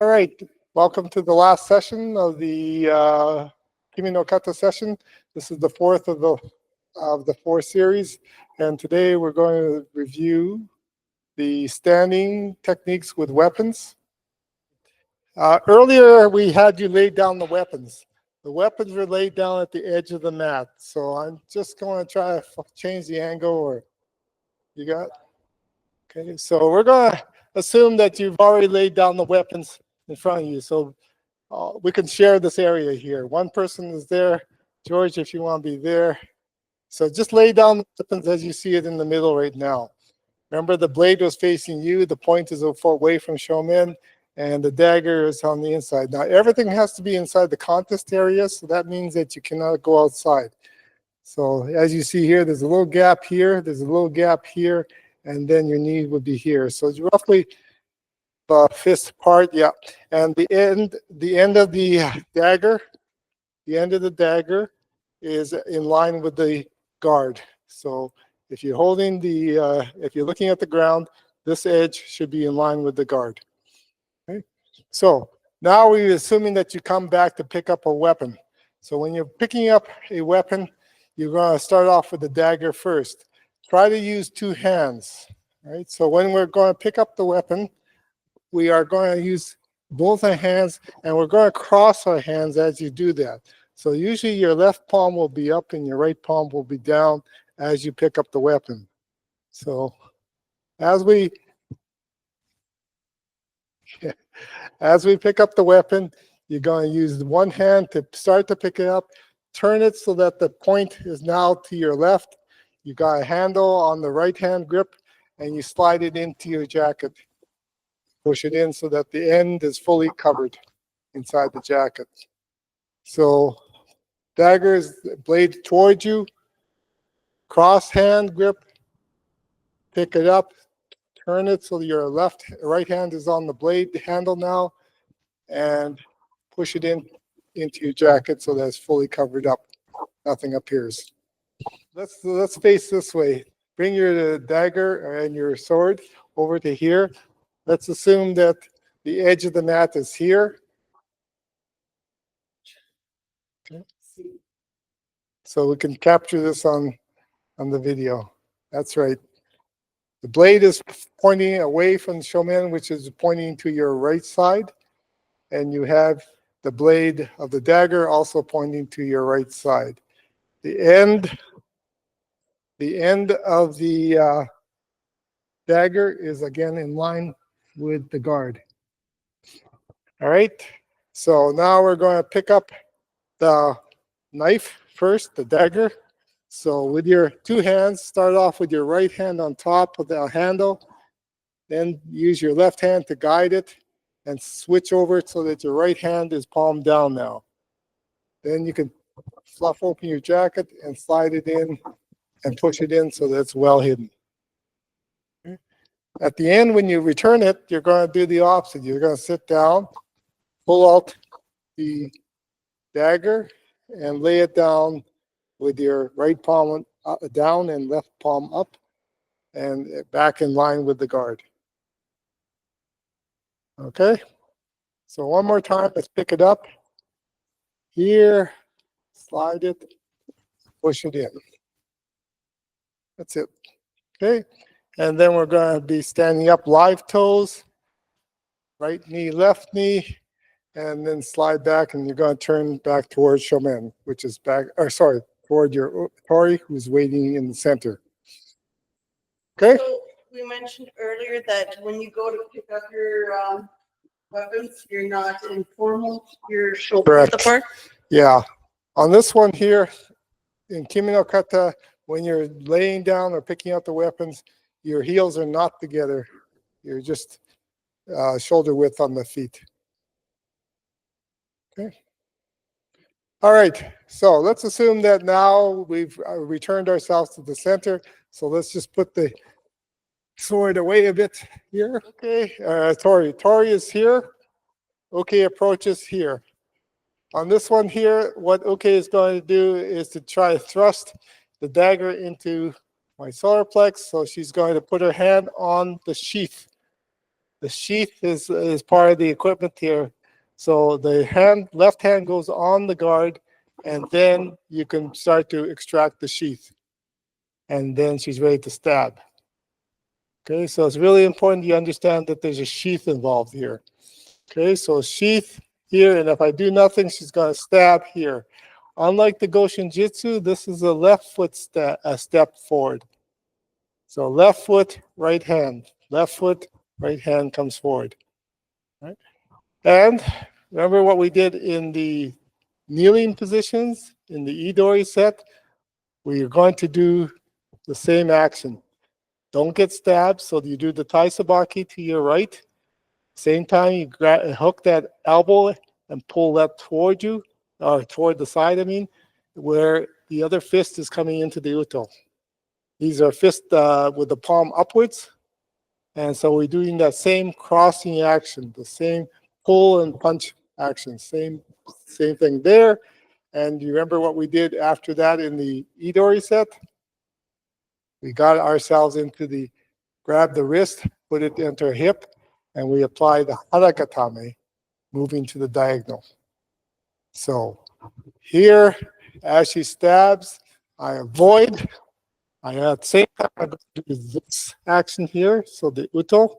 All right, welcome to the last session of the Kime no Kata session. This is the fourth of the four series, and today we're going to review the standing techniques with weapons. Earlier, we had you lay down the weapons. The weapons were laid down at the edge of the mat, so I'm just going to try to change the angle. Or you got? Okay, so we're going to assume that you've already laid down the weapons in front of you. So we can share this area here. One person is there. George, if you want to be there. So just lay down the weapons as you see it in the middle right now. Remember, the blade was facing you. The point is away from Shomen, and the dagger is on the inside. Now, everything has to be inside the contest area, so that means that you cannot go outside. So as you see here, there's a little gap here. There's a little gap here, and then your knee would be here. So it's roughly fist part, yeah. And the end of the dagger, is in line with the guard. So if you're holding if you're looking at the ground, this edge should be in line with the guard. Okay. So now we're assuming that you come back to pick up a weapon. So when you're picking up a weapon, you're going to start off with the dagger first. Try to use two hands. Right. So when we're going to pick up the weapon, we are going to use both our hands, and we're going to cross our hands as you do that. So usually your left palm will be up and your right palm will be down as you pick up the weapon. So as we pick up the weapon, you're going to use one hand to start to pick it up, turn it so that the point is now to your left. You got a handle on the right hand grip, and you slide it into your jacket. Push it in so that the end is fully covered inside the jacket. So dagger is blade towards you, cross hand grip, pick it up, turn it so your right hand is on the blade handle now, and push it into your jacket so that it's fully covered up. Nothing appears. Let's face this way. Bring your dagger and your sword over to here. Let's assume that the edge of the mat is here. Okay. So we can capture this on the video. That's right. The blade is pointing away from the Shomen, which is pointing to your right side. And you have the blade of the dagger also pointing to your right side. The end of the dagger is again in line with the guard. All right. So now we're going to pick up the knife first, the dagger. So with your two hands, start off with your right hand on top of the handle. Then use your left hand to guide it and switch over so that your right hand is palm down now. Then you can fluff open your jacket and slide it in and push it in so that it's well hidden. At the end, when you return it, you're going to do the opposite. You're going to sit down, pull out the dagger, and lay it down with your right palm down and left palm up, and back in line with the guard. Okay, so one more time, let's pick it up. Here, slide it, push it in. That's it. Okay, and then we're going to be standing up, live toes, right knee, left knee, and then slide back, and you're going to turn back towards Shomen, which is back, or sorry, toward your Tori, who's waiting in the center. Okay? So we mentioned earlier that when you go to pick up your weapons, you're not informal, you're shoulder width apart? Yeah. On this one here, in Kime no Kata, when you're laying down or picking up the weapons, your heels are not together. You're just shoulder width on the feet. Okay. All right. So let's assume that now we've returned ourselves to the center. So let's just put the sword away a bit here. Okay. Tori is here. Okay approaches here. On this one here, what Okay is going to do is to try to thrust the dagger into my solar plex. So she's going to put her hand on the sheath The sheath is part of the equipment here. So the left hand goes on the guard, and then you can start to extract the sheath. And then she's ready to stab. Okay, so it's really important you understand that there's a sheath involved here. Okay, so sheath here, and if I do nothing, she's going to stab here. Unlike the Goshin Jitsu, this is a left foot step forward. So left foot, right hand. Left foot, right hand comes forward. Right? And remember what we did in the kneeling positions in the Idori set? We are going to do the same action. Don't get stabbed, so you do the Tai Sabaki to your right. Same time, you hook that elbow and pull that toward you, or toward the side, I mean, where the other fist is coming into the uto. These are fists with the palm upwards. And so we're doing that same crossing action, the same pull and punch action, same thing there. And you remember what we did after that in the Idori set? We got ourselves into the, grab the wrist, put it into her hip, and we apply the harakatame, moving to the diagonal. So here, as she stabs, I avoid. I at the same time I'm going to do this action here, so the uto.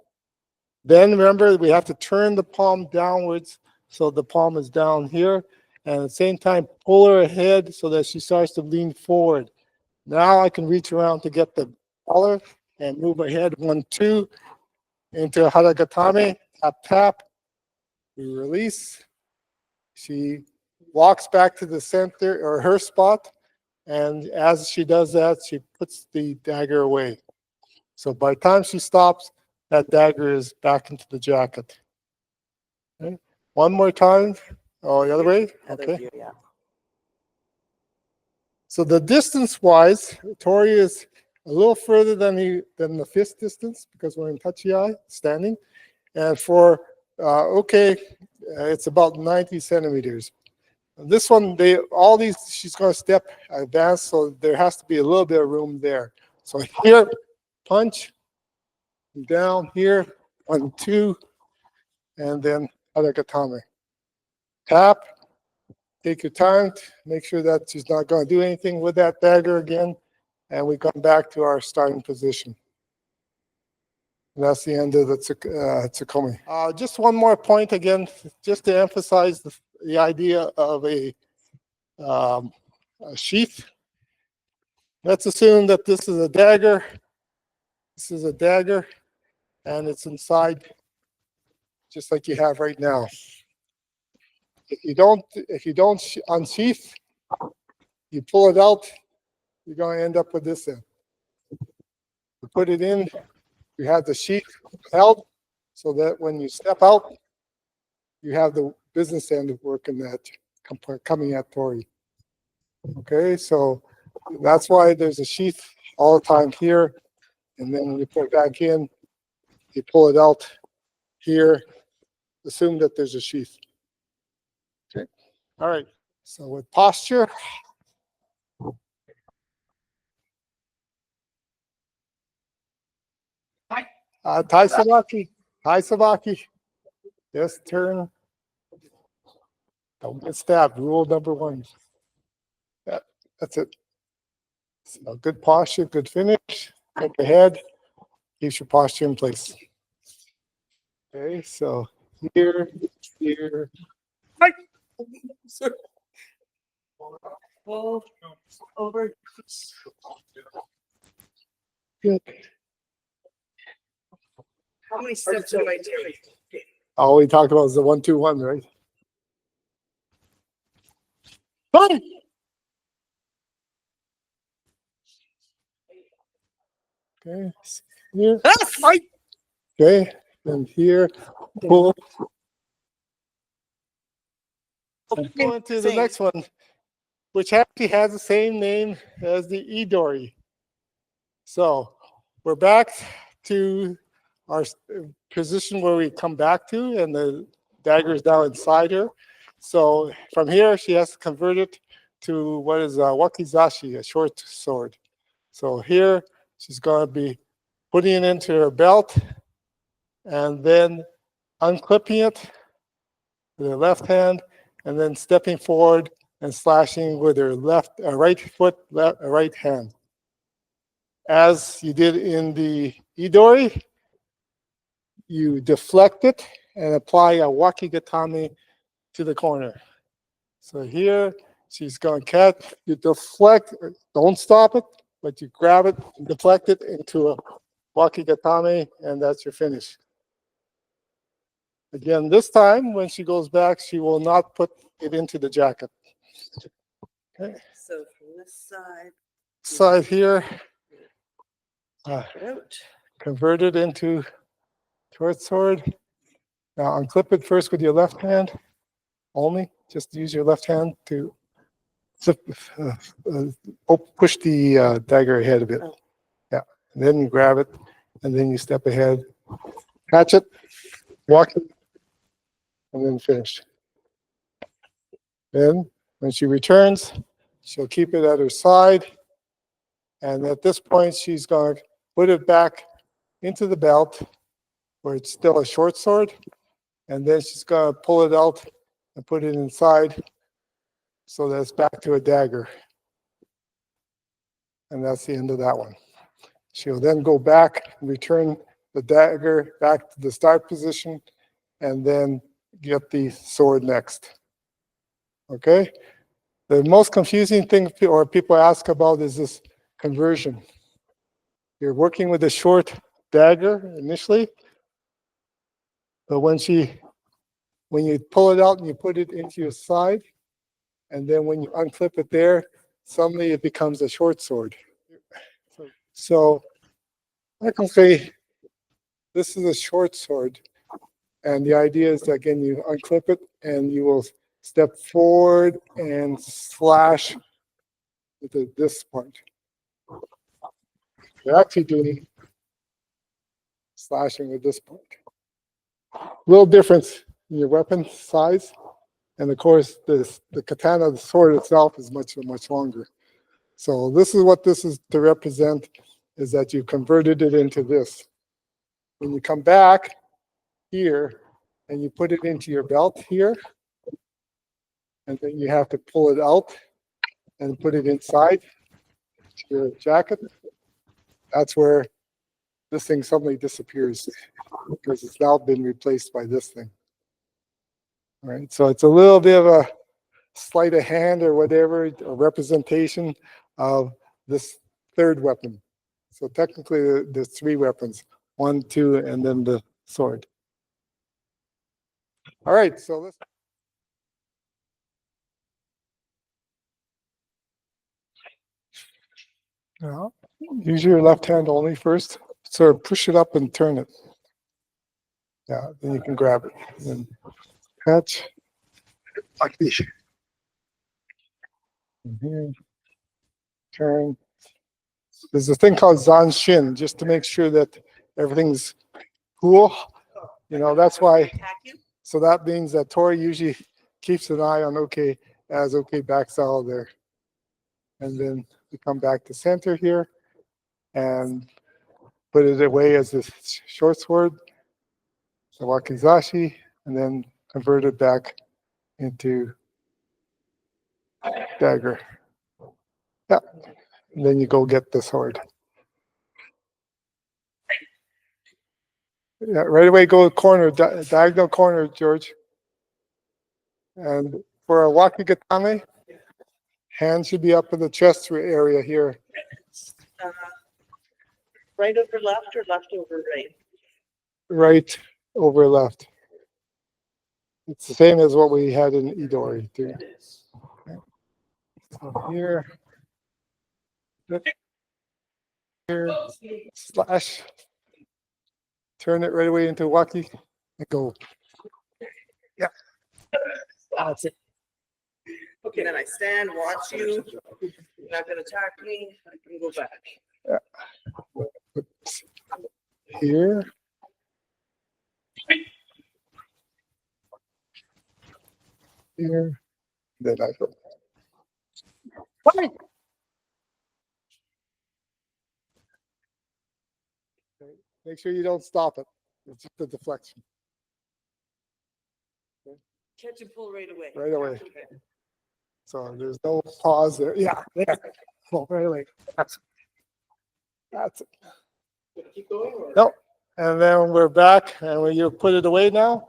Then remember, we have to turn the palm downwards, so the palm is down here, and at the same time pull her ahead so that she starts to lean forward. Now I can reach around to get the collar and move ahead 1, 2 into harakatame, tap, tap. We release. She walks back to the center or her spot, and as she does that, she puts the dagger away. So by the time she stops, that dagger is back into the jacket. Okay. One more time. Oh, the other way? Okay. View, yeah. So the distance-wise, Tori is a little further than the fist distance because we're in tachi-ai, standing. And for it's about 90 centimeters. This one, all these, she's going to step advance, so there has to be a little bit of room there. So here, punch, down here, 1, 2, and then harakatame. Tap, take your time, make sure that she's not going to do anything with that dagger again, and we come back to our starting position. And that's the end of the tsukomi. Just one more point again, just to emphasize the idea of a sheath. Let's assume that this is a dagger. This is a dagger, and it's inside, just like you have right now. If you don't unsheath, you pull it out, you're going to end up with this end. You put it in, you have the sheath held, so that when you step out, you have the business end of working that coming at Tori. Okay, so that's why there's a sheath all the time here, and then when you put it back in, you pull it out here, assume that there's a sheath. Okay, all right, so with posture, Tai Sabaki, Tai Sabaki, just turn, don't get stabbed, rule number 1. That's it. So good posture, good finish, look ahead, keeps your posture in place. Okay, so here, here. Well, over. Good. How many steps do I take? All we talked about is the 1, 2, 1, right? Fine. Okay, here. Okay, and here, pull. Going to the next one, which actually has the same name as the Idori. So we're back to our position where we come back to, and the dagger is now inside her. So from here, she has to convert it to what is a wakizashi, a short sword. So here, she's going to be putting it into her belt, and then unclipping it with her left hand, and then stepping forward and slashing with her right foot, right hand. As you did in the idori, you deflect it and apply a wakigatame to the corner. So here, she's going to cut, you deflect, don't stop it, but you grab it and deflect it into a wakigatame, and that's your finish. Again, this time, when she goes back, she will not put it into the jacket. Okay. So from this side. Side here, Out. convert it into short sword. Now unclip it first with your left hand only. Just use your left hand to push the dagger ahead a bit. Oh. Yeah, and then you grab it, and then you step ahead, catch it, walk it, and then finish. Then, when she returns, she'll keep it at her side, and at this point, she's going to put it back into the belt where it's still a short sword, and then she's going to pull it out and put it inside so that it's back to a dagger. And that's the end of that one. She'll then go back, return the dagger back to the start position, and then get the sword next. Okay? The most confusing thing or people ask about is this conversion. You're working with a short dagger initially, but when you pull it out and you put it into your side, and then when you unclip it there, suddenly it becomes a short sword. So I can say this is a short sword, and the idea is that again you unclip it and you will step forward and slash with this part. You're actually doing slashing with this part. Little difference in your weapon size, and of course the katana, the sword itself, is much longer. So this is what this is to represent, is that you converted it into this. When you come back here and you put it into your belt here, and then you have to pull it out and put it inside your jacket, that's where this thing suddenly disappears because it's now been replaced by this thing. All right, so it's a little bit of a sleight of hand or whatever, a representation of this third weapon. So technically there's three weapons, 1, 2, and then the sword. All right, so let's. Now, use your left hand only first. So push it up and turn it. Yeah, then you can grab it. Then catch like this. And here, turn. There's a thing called zanshin, just to make sure that everything's cool. You know, that's why. So that means that Tori usually keeps an eye on as backs out there. And then we come back to center here and put it away as a short sword, the wakizashi, and then convert it back into dagger. Yeah, and then you go get the sword. Yeah, right away go corner, diagonal corner, George. And for a wakigatame, hands should be up in the chest area here. Right over left or left over right? Right over left. It's the same as what we had in Idori too. Okay. So here, slash, turn it right away into waki, and go. Yeah, that's it. Okay, then I stand, watch you. You're not gonna attack me. I can go back. Yeah. Here. Here. Then I go. Okay. Make sure you don't stop it. It's just a deflection. Catch and pull right away. Right away. So there's no pause there. Yeah, there. Pull right away. That's it. Keep going? Or? No. And then we're back, and when you put it away now,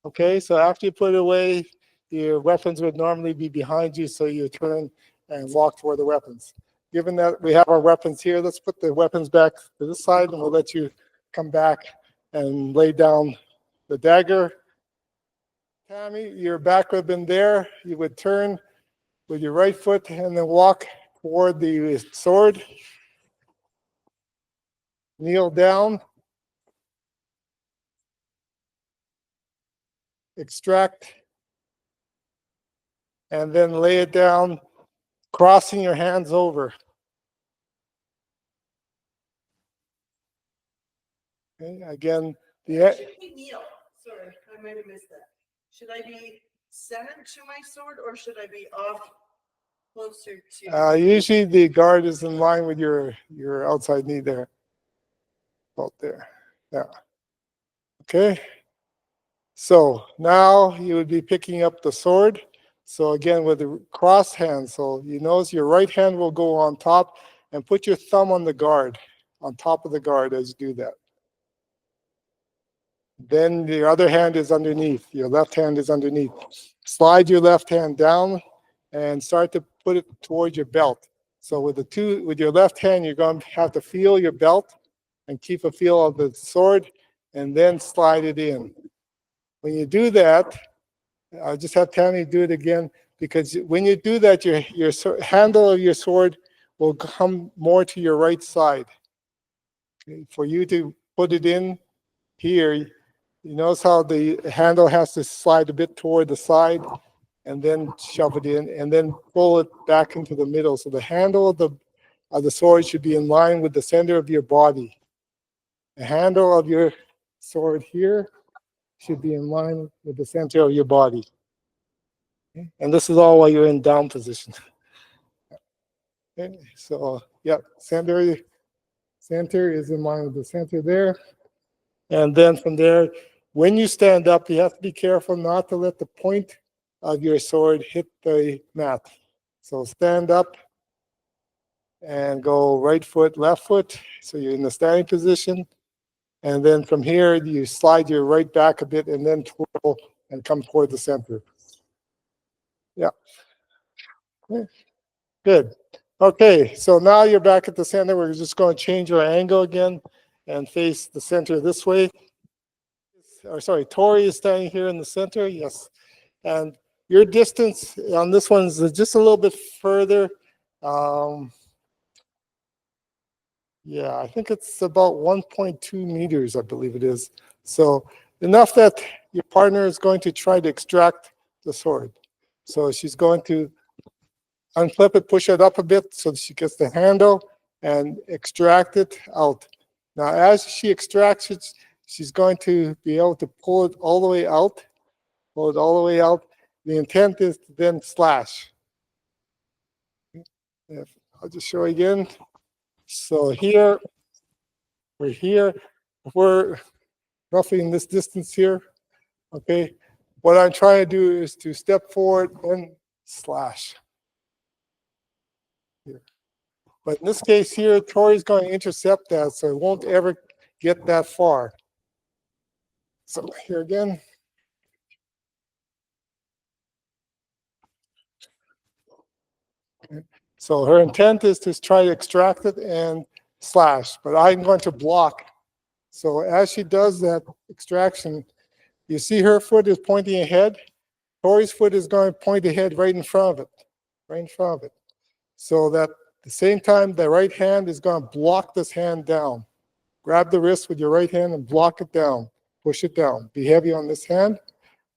okay, so after you put it away, your weapons would normally be behind you, so you turn and walk toward the weapons. Given that we have our weapons here, let's put the weapons back to this side, and we'll let you come back and lay down the dagger. Tammy, your back would have been there. You would turn with your right foot and then walk toward the sword. Kneel down. Extract. And then lay it down, crossing your hands over. Okay, again, Should we kneel? Sorry, I might have missed that. Should I be centered to my sword or should I be off closer to? Usually the guard is in line with your outside knee there. About there. Yeah. Okay. So now you would be picking up the sword. So again, with the cross hand, so you notice your right hand will go on top and put your thumb on the guard, on top of the guard as you do that. Then the other hand is underneath. Your left hand is underneath. Slide your left hand down and start to put it towards your belt. So with your left hand, you're going to have to feel your belt and keep a feel of the sword and then slide it in. When you do that, I'll just have Tammy do it again, because when you do that, your handle of your sword will come more to your right side. Okay? For you to put it in here, you notice how the handle has to slide a bit toward the side and then shove it in and then pull it back into the middle. So the handle of the sword should be in line with the center of your body. The handle of your sword here should be in line with the center of your body. Okay? And this is all while you're in down position. Okay? So, yeah, center is in line with the center there. And then from there, when you stand up, you have to be careful not to let the point of your sword hit the mat. So stand up and go right foot, left foot. So you're in the standing position. And then from here, you slide your right back a bit and then twirl and come toward the center. Yeah. Good. Okay, so now you're back at the center. We're just going to change our angle again and face the center this way. Or sorry, Tori is standing here in the center. Yes. And your distance on this one is just a little bit further. Yeah, I think it's about 1.2 meters, I believe it is. So enough that your partner is going to try to extract the sword. So she's going to unclip it, push it up a bit so that she gets the handle and extract it out. Now, as she extracts it, she's going to be able to pull it all the way out, pull it all the way out. The intent is to then slash. I'll just show you again. So here, we're roughly in this distance here, okay? What I'm trying to do is to step forward and slash. Here. But in this case here, Tori's going to intercept that, so it won't ever get that far. So here again. Okay. So her intent is to try to extract it and slash, but I'm going to block. So as she does that extraction, you see her foot is pointing ahead. Tori's foot is going to point ahead right in front of it, right in front of it. So that at the same time, the right hand is going to block this hand down. Grab the wrist with your right hand and block it down. Push it down. Be heavy on this hand.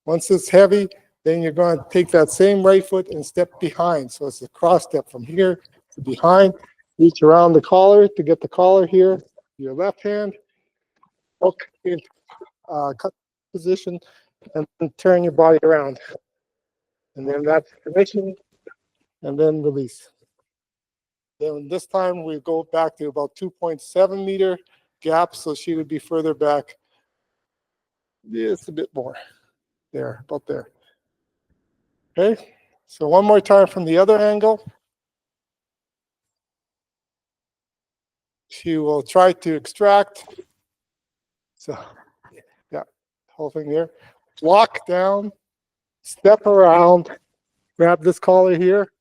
Once it's heavy, then you're going to take that same right foot and step behind. So it's a cross step from here to behind. Reach around the collar to get the collar here. Your left hand. Hook in cut position and turn your body around. And then that's connection and then release. Then this time we go back to about 2.7 meter gap, so she would be further back just a bit more. There, about there. Okay, so one more time from the other angle. She will try to extract. So, yeah, whole thing there. Walk down, step around, grab this collar here,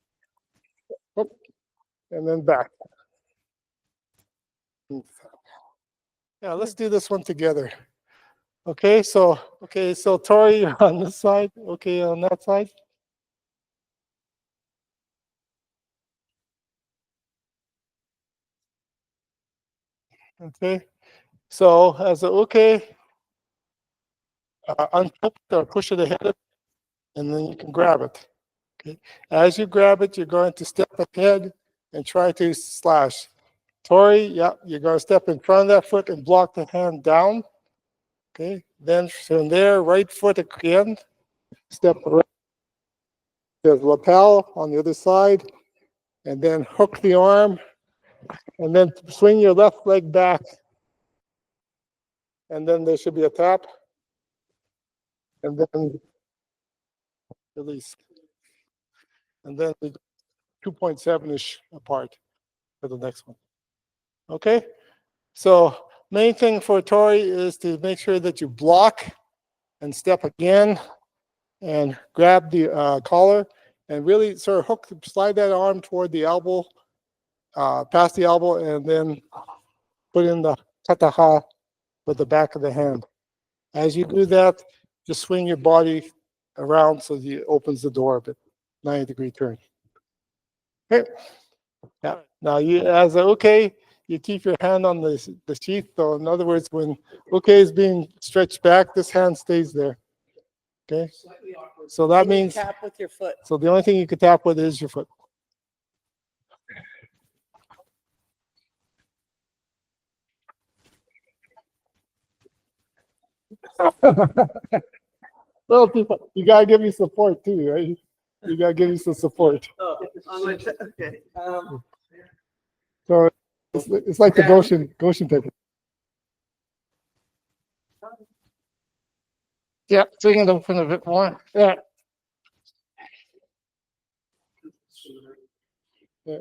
and then back. Yeah, let's do this one together. Okay, so Tori on this side, okay, on that side. Okay, so as a okay, unhook or push it ahead, and then you can grab it. Okay, as you grab it, you're going to step ahead and try to slash. Tori, yeah, you're going to step in front of that foot and block the hand down. Okay, then from there, right foot again, step around. There's lapel on the other side, and then hook the arm, and then swing your left leg back, and then there should be a tap, and then release, and then 2.7-ish apart for the next one. Okay, so main thing for Tori is to make sure that you block and step again and grab the collar and really sort of hook, slide that arm toward the elbow, past the elbow, and then put in the kata with the back of the hand. As you do that, just swing your body around so it opens the door a bit, 90-degree turn. Okay. Yeah. Now you, as a okay, you keep your hand on the sheath. So in other words, when okay is being stretched back, this hand stays there. Okay. So that means tap with your foot. So the only thing you can tap with is your foot. Well, people, you gotta give me support too, right? You gotta give me some support. Oh, okay. So it's like the Goshen technique. Yeah, swing it open a bit more. Yeah. Yeah.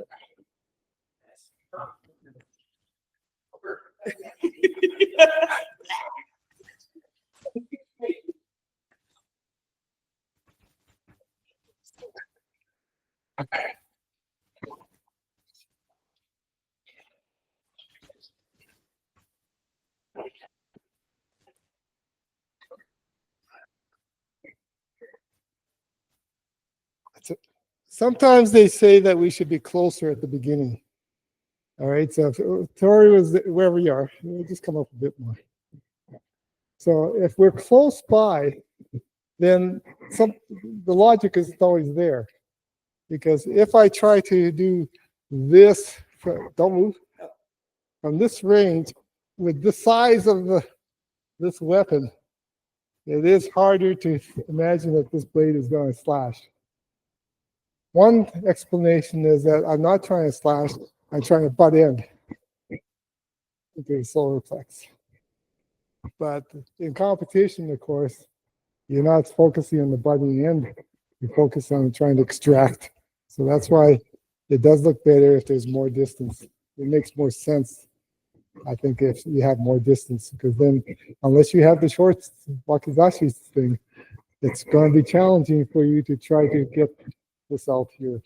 Sometimes they say that we should be closer at the beginning. All right, so if Tori was wherever you are, we'll just come up a bit more. So if we're close by, then the logic isn't always there. Because if I try to do this, don't move, from this range, with the size of this weapon, it is harder to imagine that this blade is going to slash. One explanation is that I'm not trying to slash, I'm trying to butt end into the solar plex. But in competition, of course, you're not focusing on the butting end, you focus on trying to extract. So that's why it does look better if there's more distance. It makes more sense, I think, if you have more distance, because then unless you have the short wakizashi thing, it's going to be challenging for you to try to get this out here.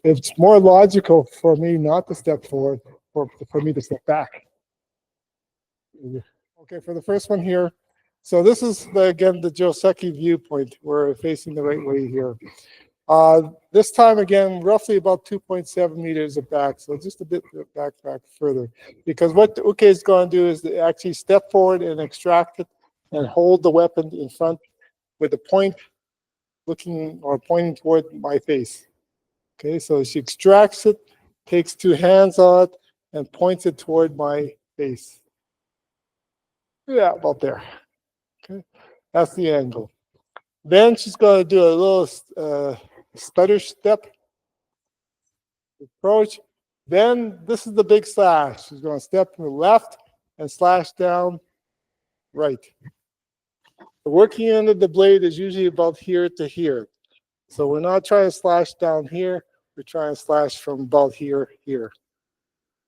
It's more logical for me not to step forward, for me to step back. Okay, for the first one here. So this is, again, the Joseki viewpoint. We're facing the right way here. This time, again, roughly about 2.7 meters of back, so just a bit back further. Because what the uke is going to do is to actually step forward and extract it and hold the weapon in front with the point looking or pointing toward my face. Okay, so she extracts it, takes two hands on it, and points it toward my face. Yeah, about there. Okay, that's the angle. Then she's going to do a little stutter step approach. Then this is the big slash. She's going to step to the left and slash down right. The working end of the blade is usually about here to here. So we're not trying to slash down here. We're trying to slash from about here, here.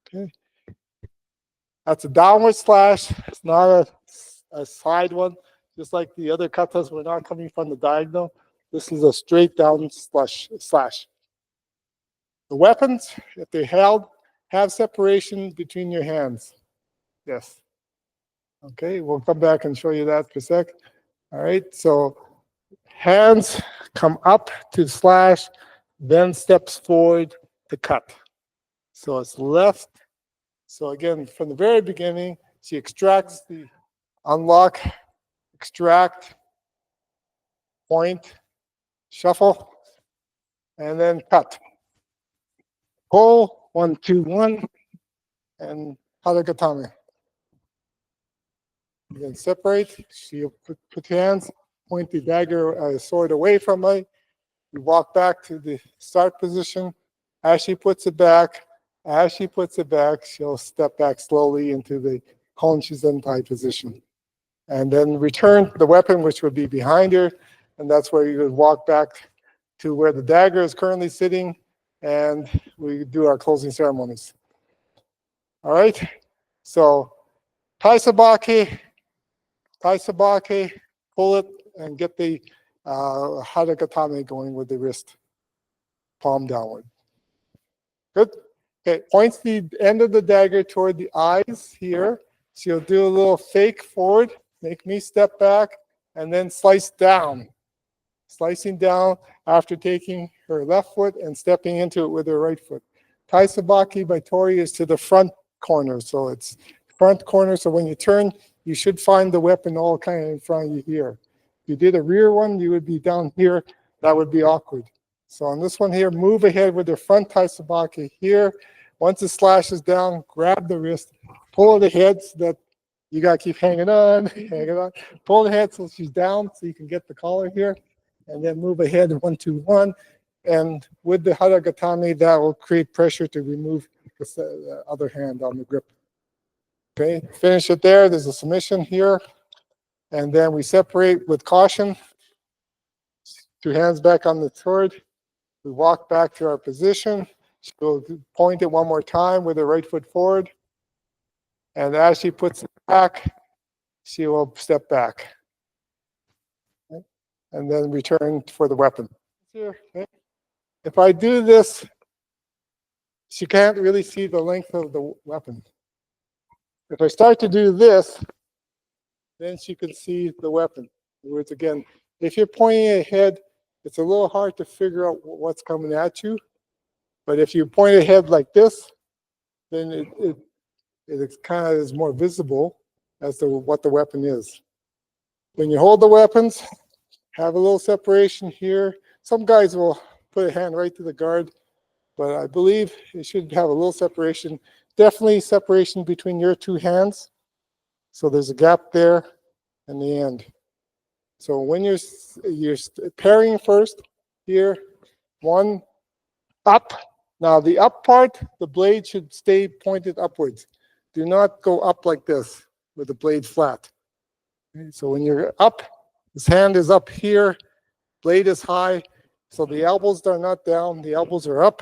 Okay. That's a downward slash. It's not a side one. Just like the other katas, we're not coming from the diagonal. This is a straight down slash. The weapons, if they're held, have separation between your hands. Yes. Okay, we'll come back and show you that for a sec. All right, so hands come up to slash, then steps forward to cut. So it's left. So again, from the very beginning, she extracts the unlock, extract, point, shuffle, and then cut. Pull, 1, 2, 1, and haragatame. Then separate. She'll put your hands, point the dagger sword away from me. You walk back to the start position. As she puts it back, she'll step back slowly into the Konshizentai position. And then return the weapon, which would be behind her. And that's where you would walk back to where the dagger is currently sitting. And we do our closing ceremonies. All right. So, taisabake, pull it and get the haragatame going with the wrist, palm downward. Good. Okay, points the end of the dagger toward the eyes here. She'll do a little fake forward, make me step back, and then slice down. Slicing down after taking her left foot and stepping into it with her right foot. Taisabaki by Tori is to the front corner, so it's front corner, so when you turn, you should find the weapon all kind of in front of you here. If you did a rear one, you would be down here. That would be awkward. So on this one here, move ahead with the front taisabaki here. Once it slashes down, grab the wrist, pull the head so that you got to keep hanging on, hanging on. Pull the head so she's down so you can get the collar here. And then move ahead 1, 2, 1. And with the haragatame, that will create pressure to remove the other hand on the grip. Okay, finish it there. There's a submission here. And then we separate with caution. 2 hands back on the sword. We walk back to our position. She'll point it one more time with her right foot forward. And as she puts it back, she will step back. Okay? And then return for the weapon. Here, okay? If I do this, she can't really see the length of the weapon. If I start to do this, then she can see the weapon. In other words, again, if you're pointing ahead, it's a little hard to figure out what's coming at you. But if you point ahead like this, then it kind of is more visible as to what the weapon is. When you hold the weapons, have a little separation here. Some guys will put a hand right to the guard, but I believe it should have a little separation. Definitely separation between your 2 hands. So there's a gap there in the end. So when you're parrying first, here, 1, up. Now the up part, the blade should stay pointed upwards. Do not go up like this with the blade flat. Okay, so when you're up, this hand is up here, blade is high, so the elbows are not down, the elbows are up,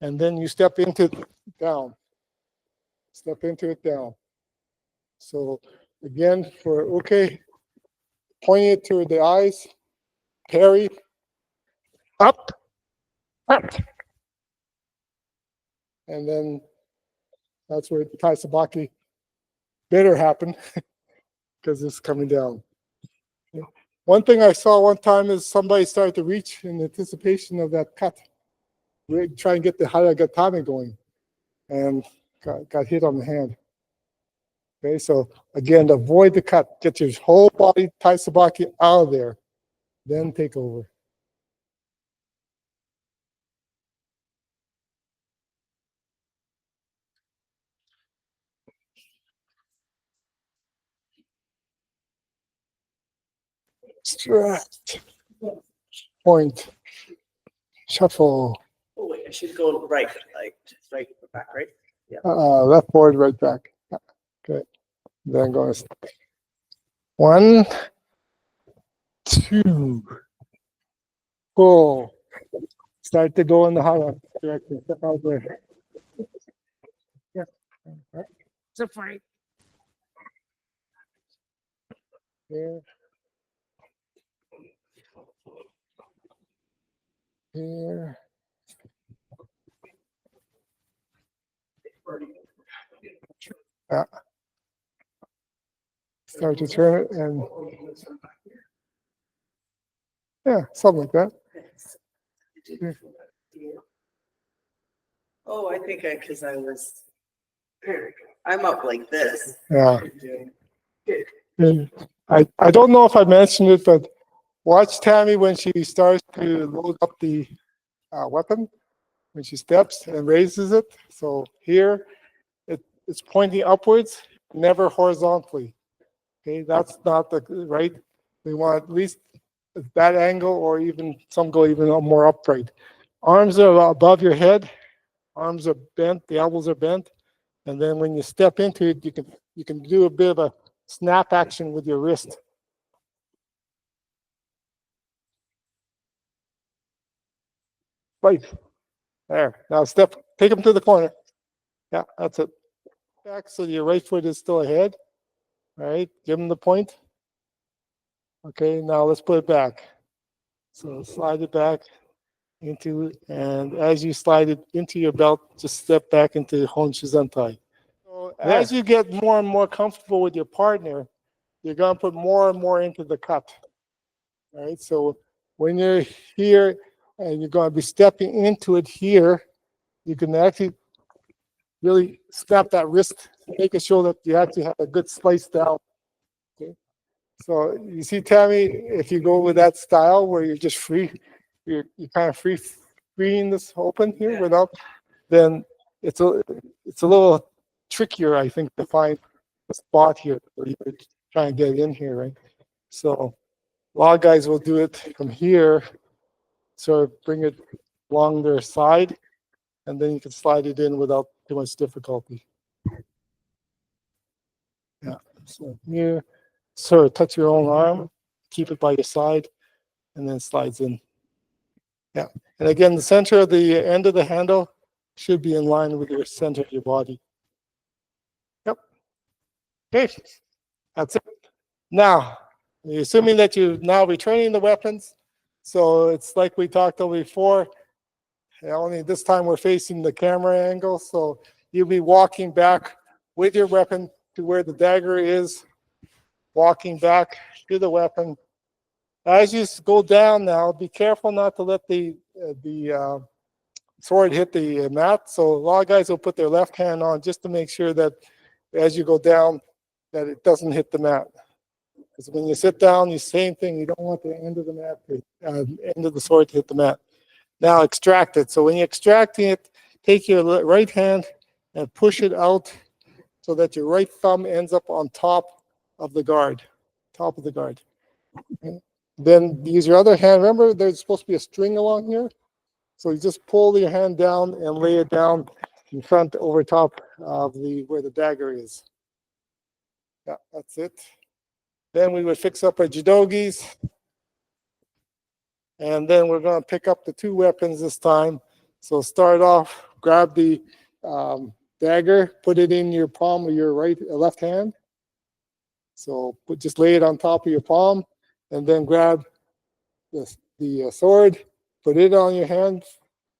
and then you step into down. Step into it down. So again, for okay, pointing it to the eyes, parry, up, up. And then that's where the taisabaki better happen because it's coming down. One thing I saw one time is somebody started to reach in anticipation of that cut. We try and get the haragatame going and got hit on the hand. Okay, so again, avoid the cut. Get your whole body taisabaki out of there. Then take over. Extract. Point. Shuffle. Oh, wait, I should go right, like, right back, right? Left forward, right back. Okay. Then going to 1, 2, pull. Start to go in the hollow direction. Step out there. Yeah. It's a fight. Here. Here. Yeah. Start to turn it and yeah, something like that. Oh, I think because I'm up like this. Yeah. And I don't know if I mentioned it, but watch Tammy when she starts to load up the weapon, when she steps and raises it. So here, it's pointing upwards, never horizontally. Okay, that's not the right. We want at least that angle, or even some go even more upright. Arms are above your head. Arms are bent. The elbows are bent. And then when you step into it, you can do a bit of a snap action with your wrist. Right there. Now step. Take them to the corner. Yeah, that's it. Back so your right foot is still ahead. All right. Give them the point. Okay. Now let's put it back. So slide it back into, and as you slide it into your belt, just step back into Hon Shizantai. So as you get more and more comfortable with your partner, you're going to put more and more into the cut. All right. So when you're here and you're going to be stepping into it here, you can actually really snap that wrist, making sure that you actually have a good slice down. Okay. So you see, Tammy, if you go with that style where you're just free, you're kind of freeing this open here without, then it's a little trickier, I think, to find the spot here where you're trying to get in here, right? So a lot of guys will do it from here, sort of bring it along their side, and then you can slide it in without too much difficulty. Yeah. So here, sort of touch your own arm, keep it by your side, and then slides in. Yeah. And again, the center of the end of the handle should be in line with your center of your body. Yep. Okay. That's it. Now, assuming that you're now retraining the weapons, so it's like we talked about before, only this time we're facing the camera angle, so you'll be walking back with your weapon to where the dagger is, walking back to the weapon. As you go down now, be careful not to let the sword hit the mat. So a lot of guys will put their left hand on just to make sure that as you go down, that it doesn't hit the mat. Because when you sit down, the same thing. You don't want the end of the mat, end of the sword to hit the mat. Now extract it. So when you're extracting it, take your right hand and push it out so that your right thumb ends up on top of the guard. Top of the guard. Okay. Then use your other hand. Remember, there's supposed to be a string along here. So you just pull your hand down and lay it down in front over top of where the dagger is. Yeah, that's it. Then we would fix up our jidogis. And then we're going to pick up the two weapons this time. So start off, grab the dagger, put it in your palm of your left hand. So just lay it on top of your palm, and then grab the sword, put it on your hand,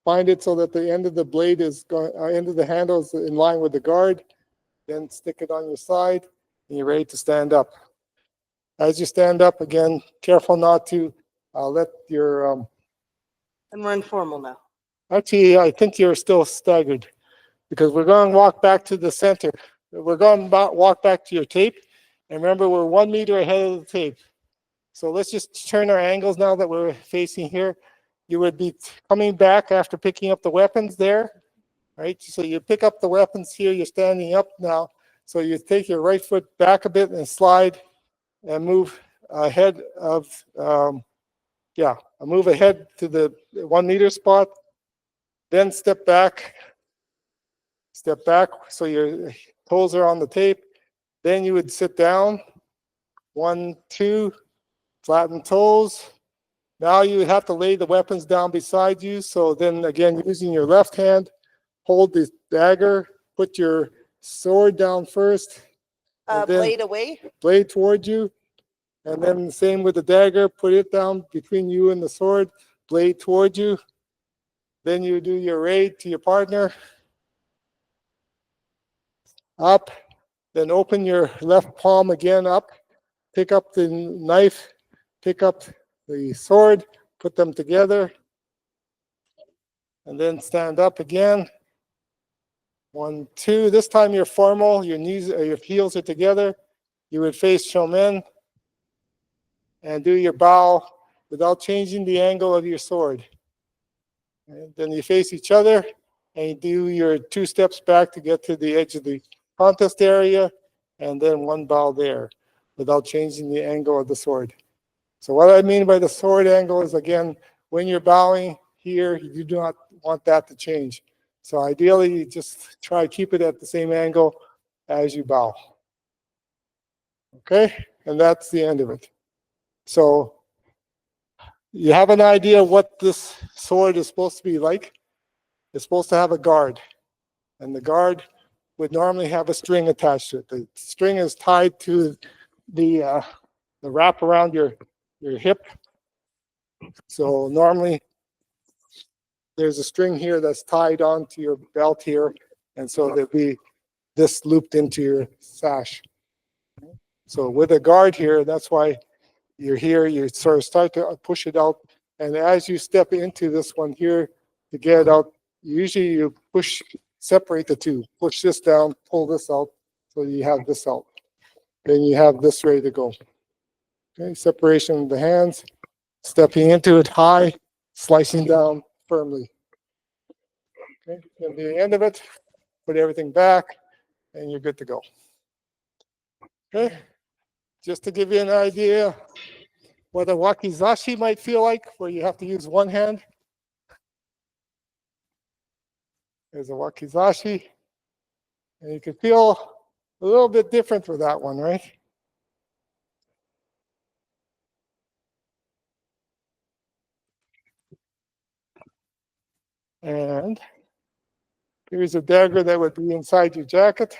find it so that the end of the blade end of the handle is in line with the guard. Then stick it on your side, and you're ready to stand up. As you stand up, again, careful not to let your. I'm run formal now. Actually, I think you're still staggered because we're going to walk back to the center. We're going to walk back to your tape. And remember, we're 1 meter ahead of the tape. So let's just turn our angles now that we're facing here. You would be coming back after picking up the weapons there, right? So you pick up the weapons here, you're standing up now. So you take your right foot back a bit and slide and move ahead of, move ahead to the 1 meter spot. Then step back so your toes are on the tape. Then you would sit down 1, 2, flatten toes. Now you have to lay the weapons down beside you. So then again, using your left hand, hold the dagger, put your sword down first. And then Blade away. blade toward you. And then the same with the dagger, put it down between you and the sword, blade toward you. Then you do your raid to your partner. Up, then open your left palm again up, pick up the knife, pick up the sword, put them together, and then stand up again. 1, 2. This time you're formal, your knees, your heels are together. You would face Shomen and do your bow without changing the angle of your sword. And then you face each other and you do your 2 steps back to get to the edge of the contest area, and then 1 bow there without changing the angle of the sword. So what I mean by the sword angle is, again, when you're bowing here, you do not want that to change. So ideally, you just try to keep it at the same angle as you bow. Okay? And that's the end of it. So you have an idea what this sword is supposed to be like. It's supposed to have a guard. And the guard would normally have a string attached to it. The string is tied to the wrap around your hip. So normally there's a string here that's tied onto your belt here, and so there'll be this looped into your sash. So with a guard here, that's why you're here, you sort of start to push it out, and as you step into this one here to get it out, usually you push, separate the two, push this down, pull this out, so you have this out. Then you have this ready to go. Okay, separation of the hands, stepping into it high, slicing down firmly. Okay, at the end of it, put everything back, and you're good to go. Okay, just to give you an idea what a wakizashi might feel like, where you have to use one hand. There's a wakizashi, and you can feel a little bit different with that one, right? And here's a dagger that would be inside your jacket.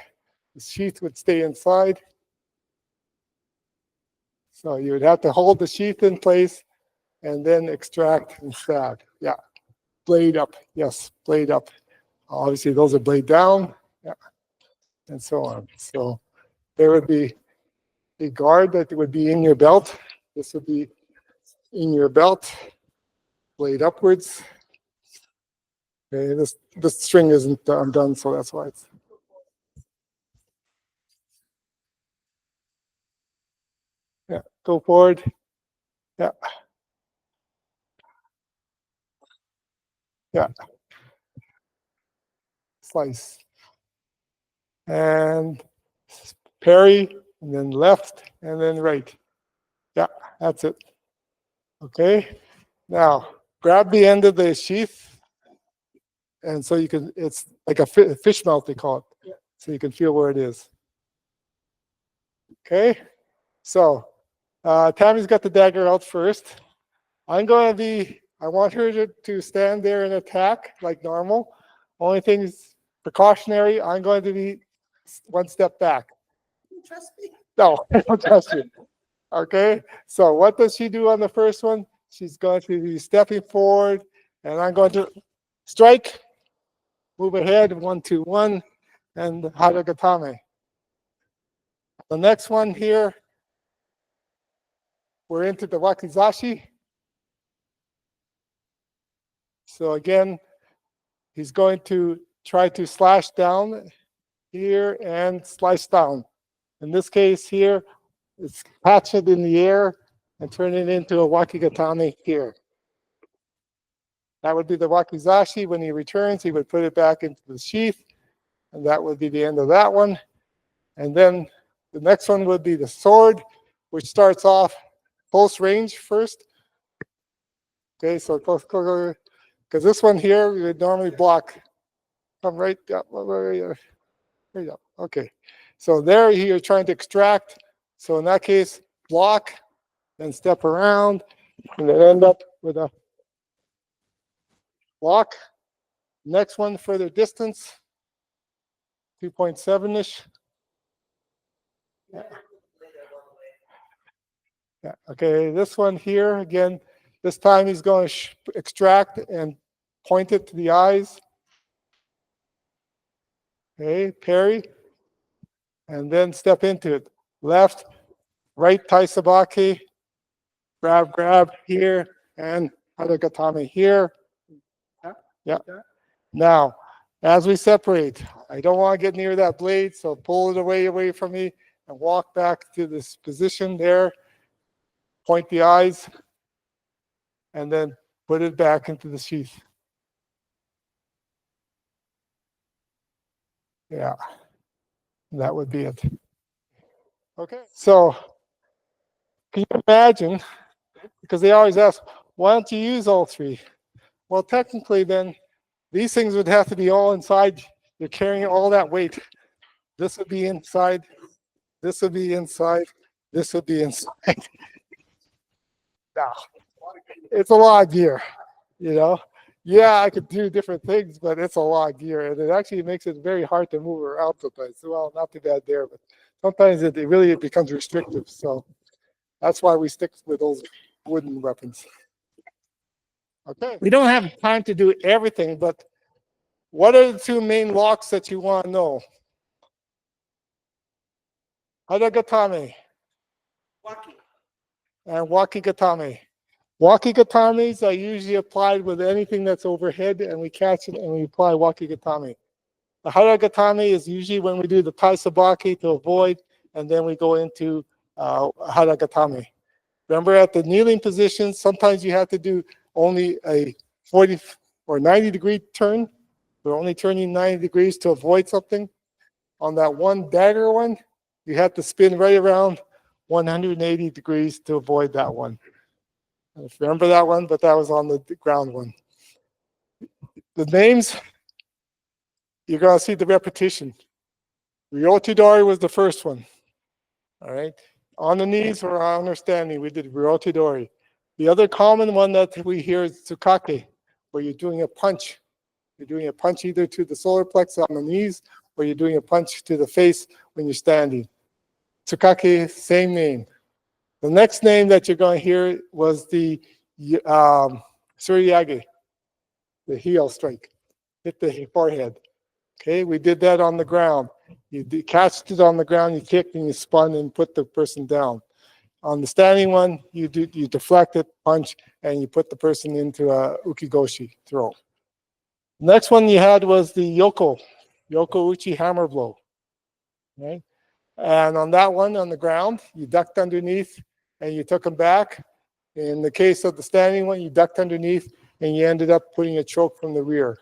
The sheath would stay inside. So you would have to hold the sheath in place and then extract and stab. Yeah, blade up. Yes, blade up. Obviously, those are blade down. Yeah, and so on. So there would be a guard that would be in your belt. This would be in your belt, blade upwards. Okay, this string isn't undone, so that's why it's. Yeah, go forward. Yeah. Yeah. Slice. And parry, and then left, and then right. Yeah, that's it. Okay. Now, grab the end of the sheath, and so you can, it's like a fish mouth, they call it. So you can feel where it is. Okay. So, Tammy's got the dagger out first. I want her to stand there and attack like normal. Only thing is precautionary, I'm going to be 1 step back. Trust me. No, I don't trust you. Okay, so what does she do on the first one? She's going to be stepping forward, and I'm going to strike, move ahead, 1, 2, 1, and haragatame. The next one here, we're into the wakizashi. So again, he's going to try to slash down here and slice down. In this case here, it's catch it in the air and turn it into a wakigatame here. That would be the wakizashi. When he returns, he would put it back into the sheath, and that would be the end of that one. And then the next one would be the sword, which starts off close range first. Okay, so close, because this one here, we would normally block. Come right up, there you go. Okay, so there you're trying to extract. So in that case, block, then step around, and then end up with a block. Next one, further distance, 2.7-ish. Yeah. Okay, this one here, again, this time he's going to extract and point it to the eyes. Okay, parry, and then step into it. Left, right taisabaki, grab here, and haragatame here. Yeah. Now, as we separate, I don't want to get near that blade, so pull it away from me and walk back to this position there. Point the eyes, and then put it back into the sheath. Yeah, that would be it. Okay, so can you imagine, because they always ask, why don't you use all three? Well, technically then, these things would have to be all inside. You're carrying all that weight. This would be inside, this would be inside, this would be inside. Now, it's a lot of gear, you know? Yeah, I could do different things, but it's a lot of gear. And it actually makes it very hard to move around sometimes. Well, not too bad there, but sometimes it really becomes restrictive. So that's why we stick with those wooden weapons. Okay, we don't have time to do everything, but what are the two main locks that you want to know? Haragatame Walking. and wakigatame. Wakigatames are usually applied with anything that's overhead, and we catch it and we apply wakigatame. The haragatame is usually when we do the taisabaki to avoid, and then we go into haragatame. Remember, at the kneeling position, sometimes you have to do only a 40 or 90-degree turn. We're only turning 90 degrees to avoid something. On that one dagger one, you have to spin right around 180 degrees to avoid that one. Remember that one, but that was on the ground one. The names, you're going to see the repetition. Ryotidori was the first one. All right. On the knees or on our standing, we did Ryotidori. The other common one that we hear is Tsukake, where you're doing a punch. You're doing a punch either to the solar plexus on the knees, or you're doing a punch to the face when you're standing. Tsukake, same name. The next name that you're going to hear was the Suryage, the heel strike, hit the forehead. Okay, we did that on the ground. You catched it on the ground, you kicked and you spun and put the person down. On the standing one, you deflect it, punch, and you put the person into a ukigoshi throw. Next one you had was the yoko uchi hammer blow. Right? And on that one, on the ground, you ducked underneath and you took them back. In the case of the standing one, you ducked underneath and you ended up putting a choke from the rear.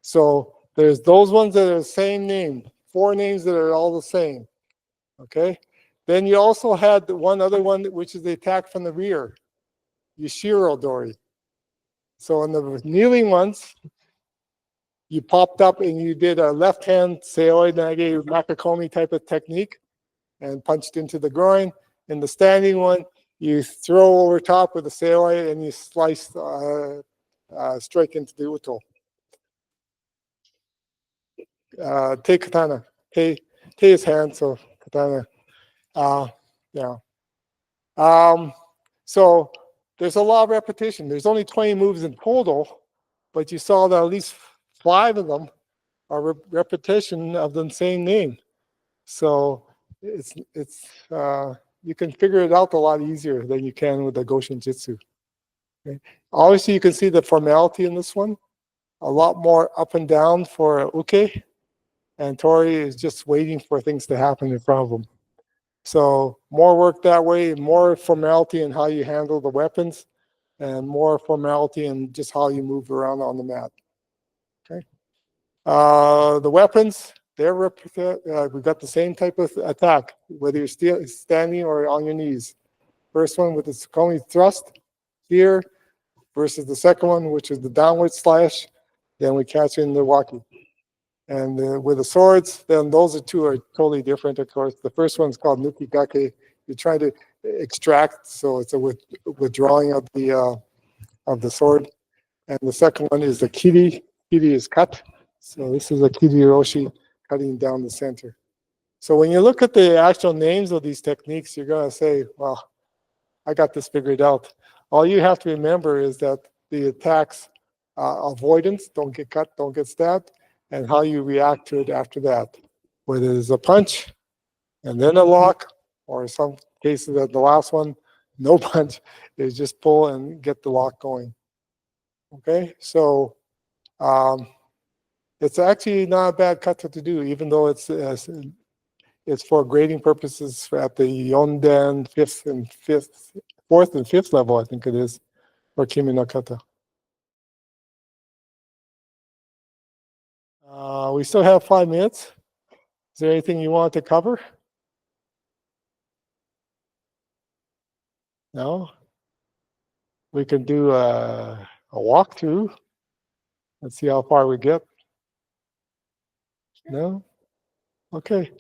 So there's those ones that are the same name, 4 names that are all the same. Okay. Then you also had the one other one, which is the attack from the rear, Yashiro Dori. So in the kneeling ones, you popped up and you did a left hand seoi nage makakomi type of technique and punched into the groin. In the standing one, you throw over top with the seoi and you slice, strike into the uto. Take katana. Take his hand, so katana. Yeah. So there's a lot of repetition. There's only 20 moves in total, but you saw that at least 5 of them are repetition of the same name. So it's you can figure it out a lot easier than you can with the Goshin Jitsu. Okay. Obviously, you can see the formality in this one. A lot more up and down for uke, and Tori is just waiting for things to happen in front of him. So more work that way, more formality in how you handle the weapons, and more formality in just how you move around on the mat. Okay. The weapons, we got the same type of attack, whether you're still standing or on your knees. First one with the Tsukomi thrust here versus the second one, which is the downward slash. Then we catch in the waki. And with the swords, then those two are totally different, of course. The first one's called Nukigake. You're trying to extract, so it's a withdrawing of the sword. And the second one is the kiri. Kiri is cut. So this is a kiriyoshi, cutting down the center. So when you look at the actual names of these techniques, you're going to say, well, I got this figured out. All you have to remember is that the attacks, avoidance, don't get cut, don't get stabbed, and how you react to it after that. Whether it's a punch and then a lock, or in some cases, the last one, no punch, is just pull and get the lock going. Okay, so it's actually not a bad kata to do, even though it's for grading purposes at the Yonden fourth and fifth level, I think it is, for Kime no Kata. We still have 5 minutes. Is there anything you want to cover? No? We can do a walkthrough. Let's see how far we get. No? Okay.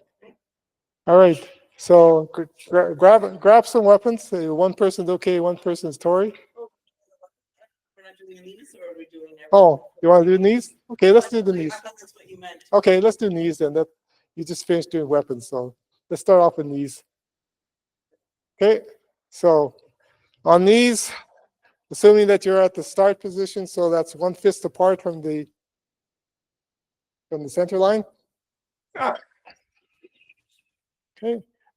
All right. So grab some weapons. One person's okay, one person's Tori. We're not doing these, or are we doing everything? Oh, you want to do knees? Okay, let's do the knees. I thought that's what you meant. Okay, let's do knees then. That you just finished doing weapons, so let's start off with knees. Okay, so on knees, assuming that you're at the start position, so that's one fist apart from the center line.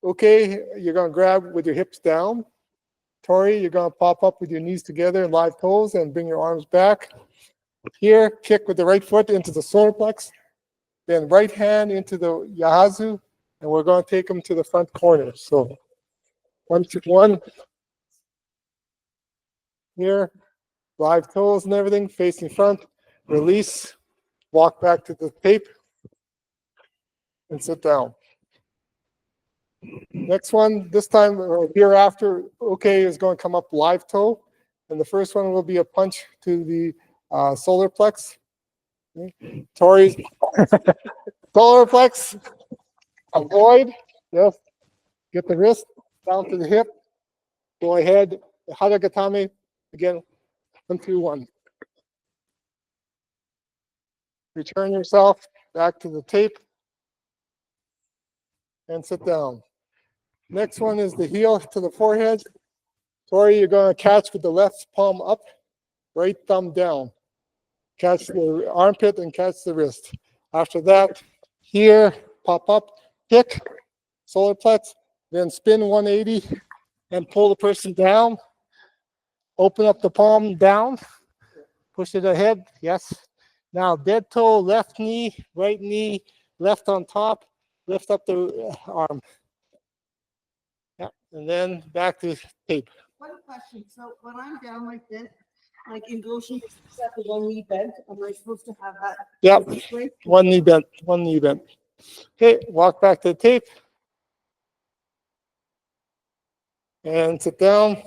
Okay, you're gonna grab with your hips down. Tori, you're gonna pop up with your knees together and live toes and bring your arms back. Here, kick with the right foot into the solar plex. Then right hand into the yahazu, and we're going to take them to the front corner. So 1, 2, 1. Here, live toes and everything, facing front. Release, walk back to the tape, and sit down. Next one, this time hereafter, okay, is going to come up live toe. And the first one will be a punch to the solar plex. Okay. Tori's solar plex. Avoid. Yes. Get the wrist down to the hip. Go ahead. Haragatame. Again. 1, 2, 1. Return yourself back to the tape. And sit down. Next one is the heel to the forehead. Tori, you're going to catch with the left palm up, right thumb down. Catch the armpit and catch the wrist. After that, here, pop up, kick, solar plex, then spin 180 and pull the person down. Open up the palm down, push it ahead, yes. Now dead toe, left knee, left on top, lift up the arm. Yeah, and then back to tape. One question, so when I'm down like this, like in Goshen, except the one knee bent, am I supposed to have that? Yep, This way? one knee bent, one knee bent. Okay, walk back to the tape. And sit down.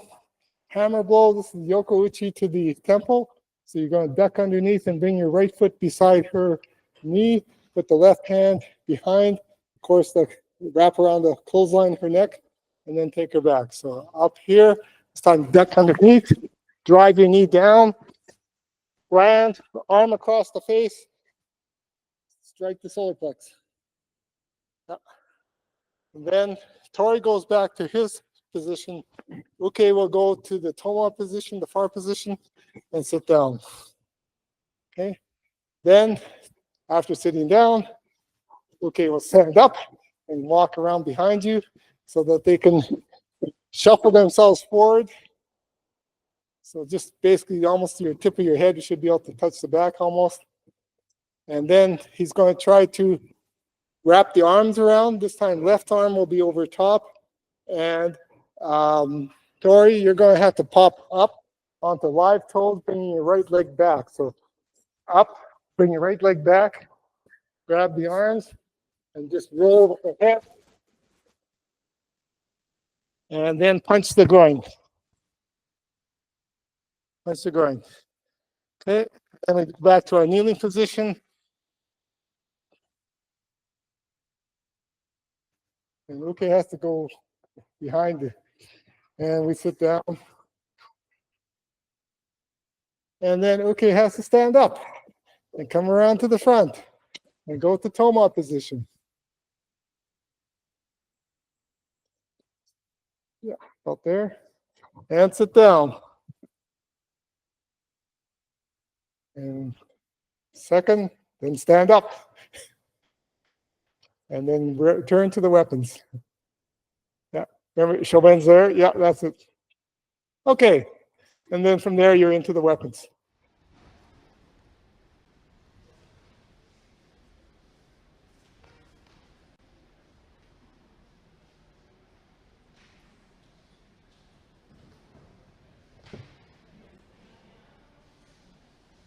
Hammer blow, this is Yoko Uchi to the temple. So you're going to duck underneath and bring your right foot beside her knee. Put the left hand behind. Of course, wrap around the clothesline her neck, and then take her back. So up here, this time duck underneath. Drive your knee down. Land, arm across the face. Strike the solar plex. And then Tori goes back to his position. Okay, we'll go to the Toma position, the far position, and sit down. Okay. Then, after sitting down, okay, we'll stand up and walk around behind you so that they can shuffle themselves forward. So just basically almost to your tip of your head, you should be able to touch the back almost. And then he's going to try to wrap the arms around. This time, left arm will be over top. And Tori, you're going to have to pop up onto live toes, bringing your right leg back. So up, bring your right leg back, grab the arms, and just roll the head. And then punch the groin. Punch the groin. Okay, then we go back to our kneeling position. And Luke has to go behind And we sit down. And then Uke has to stand up and come around to the front and go to Toma position. Yeah, out there. And sit down. And second, then stand up. And then return to the weapons. Yeah, remember Shoben's there? Yeah, that's it. Okay, and then from there you're into the weapons.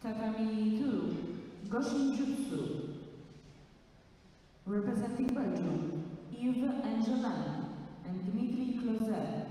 Tatami 2, Goshin Jutsu. Representing Belgium, Yves Angelin and Dmitry Closet.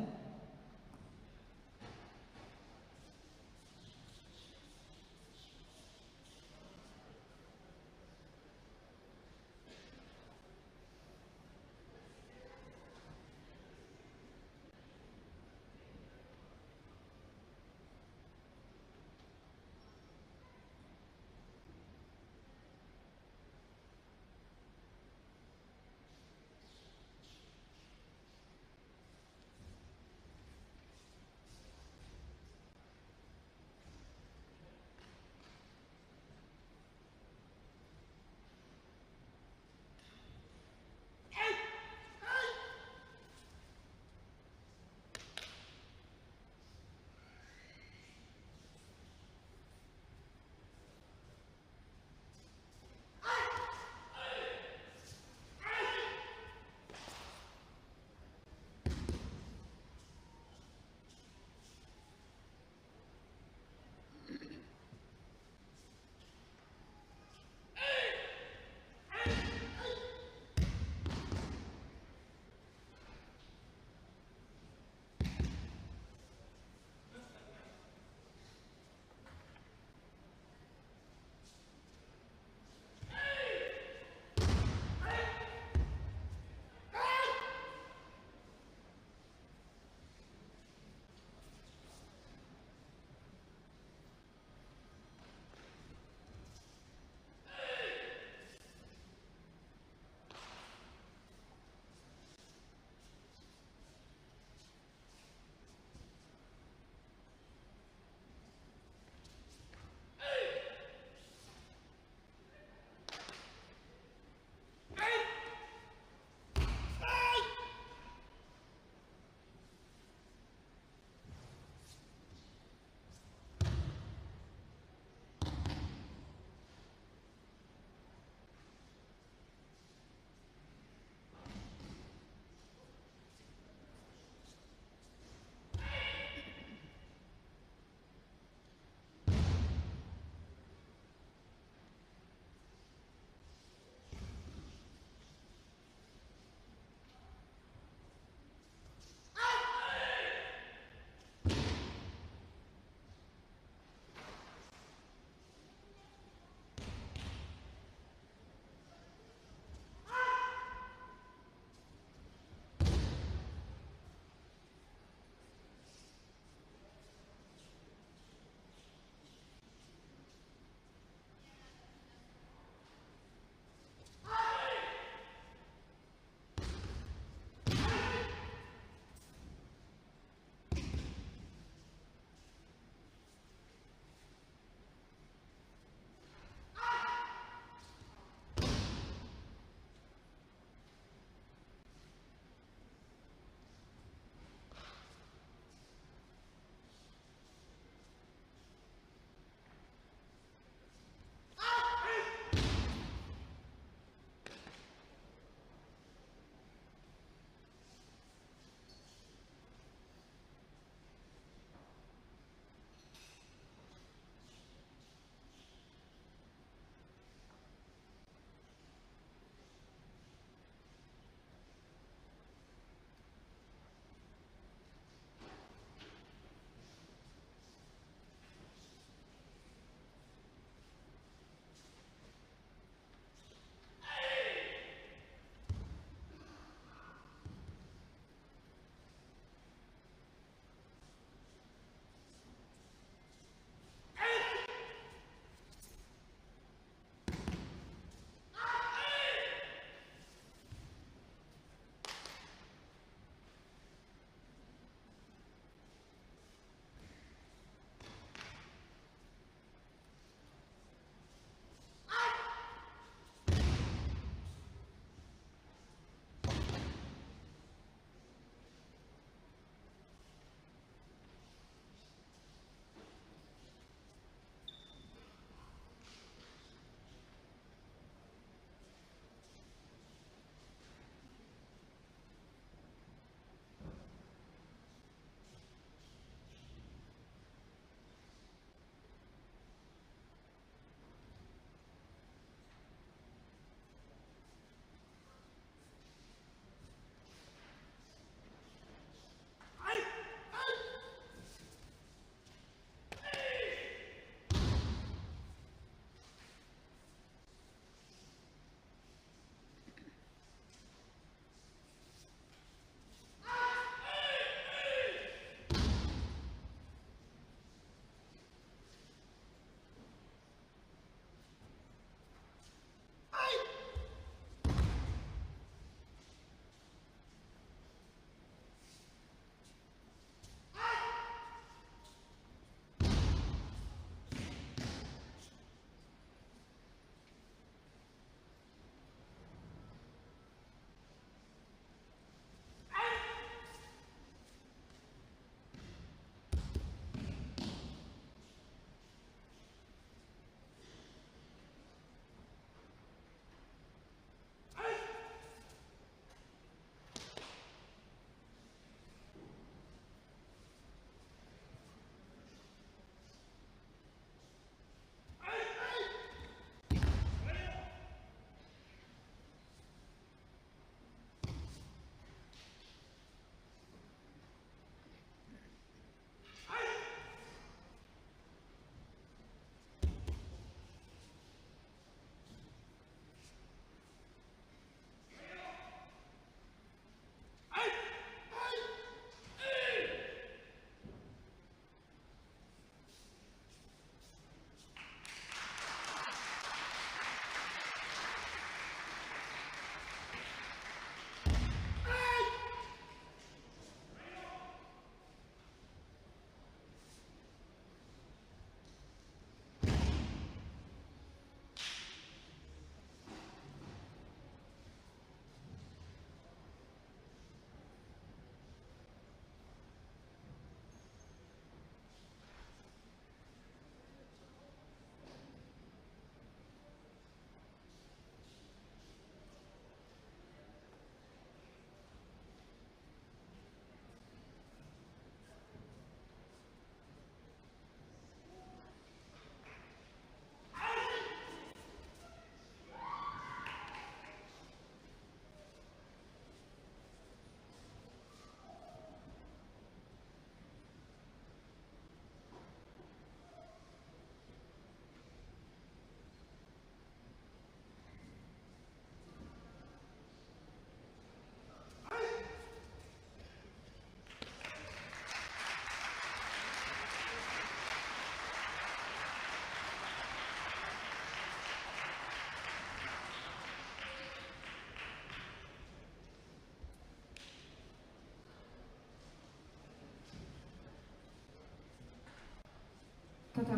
Kata,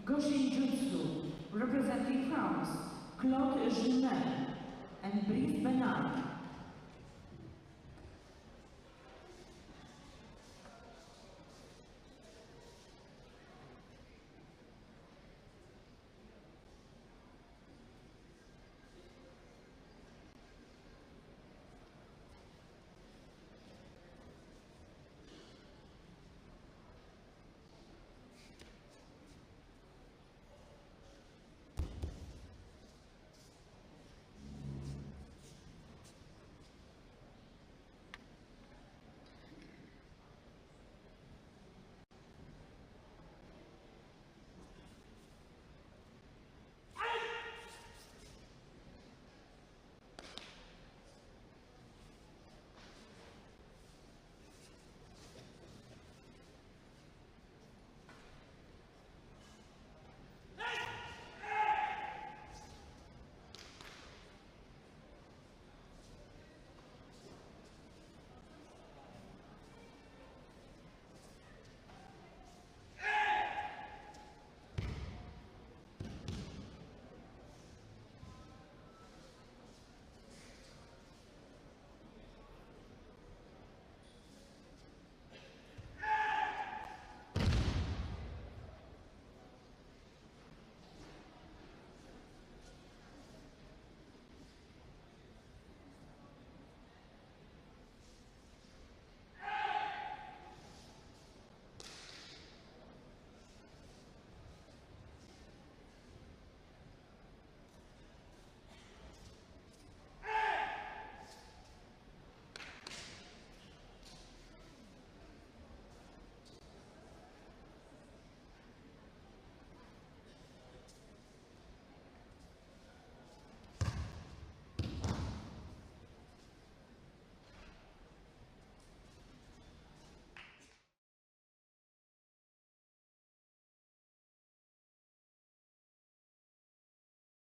Goshin Jutsu, representing France, Claude Jumet and Brice Bernard.